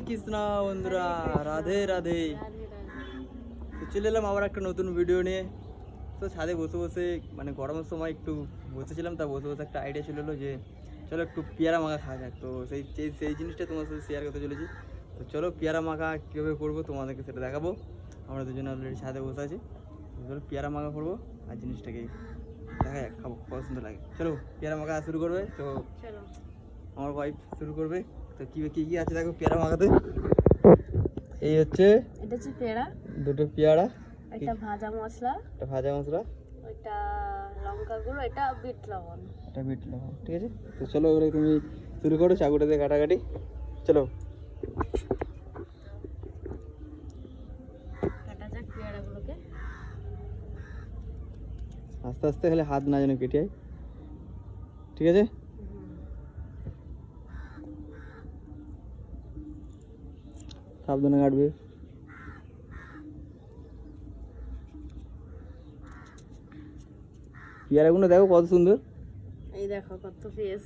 কৃষ্ণ বন্ধুরা, রাধে রাধে। তো চলে এলাম আবার একটা নতুন ভিডিও নিয়ে। তো ছাদে বসে বসে মানে গরমের সময় একটু বসেছিলাম, তা বসে বসে একটা আইডিয়া ছিল যে চলো একটু পেয়ারা মাখা খাওয়া যাক। তো সেই জিনিসটা তোমার সাথে শেয়ার করতে চলেছি। তো চলো পেয়ারা মাখা কীভাবে করবো তোমাদেরকে সেটা দেখাবো। আমরা দুজনে অলরেডি ছাদে বসে আছি। চলো পেয়ারা মাখা করবো আর জিনিসটাকে দেখা যাক, খাবো কত সুন্দর লাগে। চলো পেয়ারা মাখা শুরু করবে। তো আমার ওয়াইফ শুরু করবে। তো কী কী কী আছে দেখো পেয়ারা মাখাতে। এই হচ্ছে এটা হচ্ছে পেয়ারা, দুটো পেয়ারা, এটা ভাজা মশলা, একটা ভাজা মশলা, ওইটা লঙ্কা গুঁড়ো, এটা বিট লবণ, এটা বিট লবণ। ঠিক আছে, তো চলো এবারে তুমি শুরু করো চাকুটা দিয়ে কাটাকাটি। চলো কাটা যাক পেয়ারাগুলোকে। আস্তে আস্তে, খালি হাত না যেন কেটে যায়। ঠিক আছে, সাবধানে কাটবে। পেয়ারাগুলো দেখো কত সুন্দর, এই দেখো কত ফ্রেশ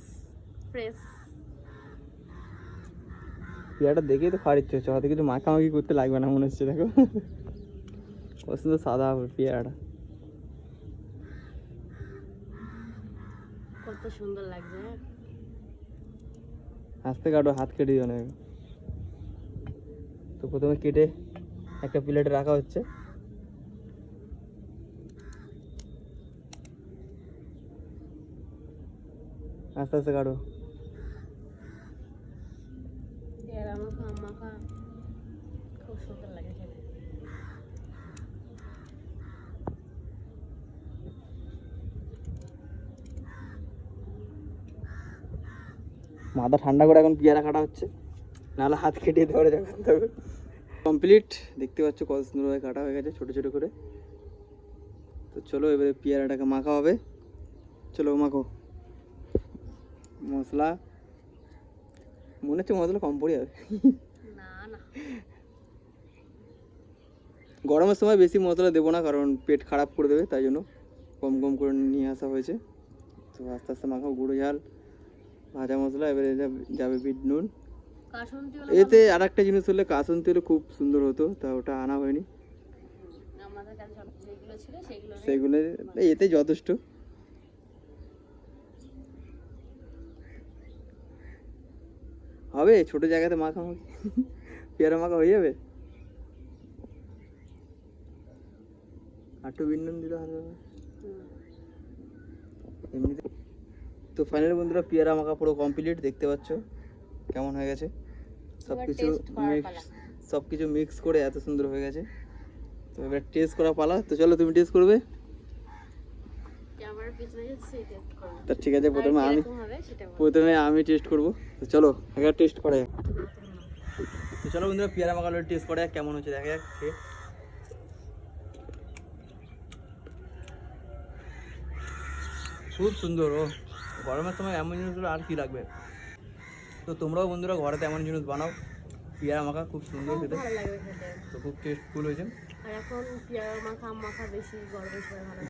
ফ্রেশ। পেয়ারাটা দেখেই তো খাওয়ার ইচ্ছে হচ্ছে, হয়তো কিছু মাখামাখি করতে লাগবে না মনে হচ্ছে। দেখো কত সুন্দর সাদা পেয়ারাটা, কত সুন্দর লাগছে। আস্তে কাটো, হাত কেটে দিও না। তো প্রথমে কেটে একটা প্লেটে রাখা হচ্ছে। আস্তে আস্তে কাটো। পেয়ারা মাখা মাখা খুব সুন্দর লাগে খেতে। মাথা ঠান্ডা করে এখন পেয়ারা কাটা হচ্ছে, নাহলে হাত কেটে ধরে যখন তবে। কমপ্লিট, দেখতে পাচ্ছ কত সুন্দরভাবে কাটা হয়ে গেছে ছোটো ছোটো করে। তো চলো এবারে পেয়ারাটাকে মাখা হবে। চলো মাখো। মশলা মনে হচ্ছে মশলা কম পড়ে যাবে। না না, গরমের সময় বেশি মশলা দেবো না, কারণ পেট খারাপ করে দেবে, তাই জন্য কম কম করে নিয়ে আসা হয়েছে। তো আস্তে আস্তে মাখাও। গুঁড়ো ঝাল, ভাজা মশলা, এবারে যাবে বিট নুন। কাসুন্দি এতে আর একটা জিনিস হলে কাসুন্দি হলে খুব সুন্দর হতো, তা ওটা আনা হয়নি। আমাদের কাছে যেগুলো ছিল সেগুলো এতে যথেষ্ট। হবে ছোট জায়গাতে মাখামাখি পেয়ারা মাখা হয়ে যাবে। আর একটু বিট নুন দিলে হবে এমনিতে। তো ফাইনালি বন্ধুরা পেয়ারা মাখা পুরো কমপ্লিট, দেখতে পাচ্ছ কেমন হয়ে গেছে। সব কিছু মিক্স করে এত সুন্দর হয়ে গেছে। তো এবার টেস্ট করা পালা। তো চলো তুমি টেস্ট করবে। তা ঠিক আছে, প্রথমে আমি টেস্ট করব। তো চলো একবার টেস্ট করা যাক। তো চলো বন্ধুরা পেয়ারা মাখা টেস্ট করা যাক কেমন হচ্ছে, দেখা যাক। খুব সুন্দর। ও গরমের সময় এমন জিনিসগুলো আর কি লাগবে। তো তোমরাও বন্ধুরা ঘরেতে এমন জিনিস বানাও। পেয়ারা মাখা খুব সুন্দর খেতে, তো খুব টেস্টফুল হয়েছে। আর এখন পেয়ারা মাখা বেশি গরমের সময় ভালো।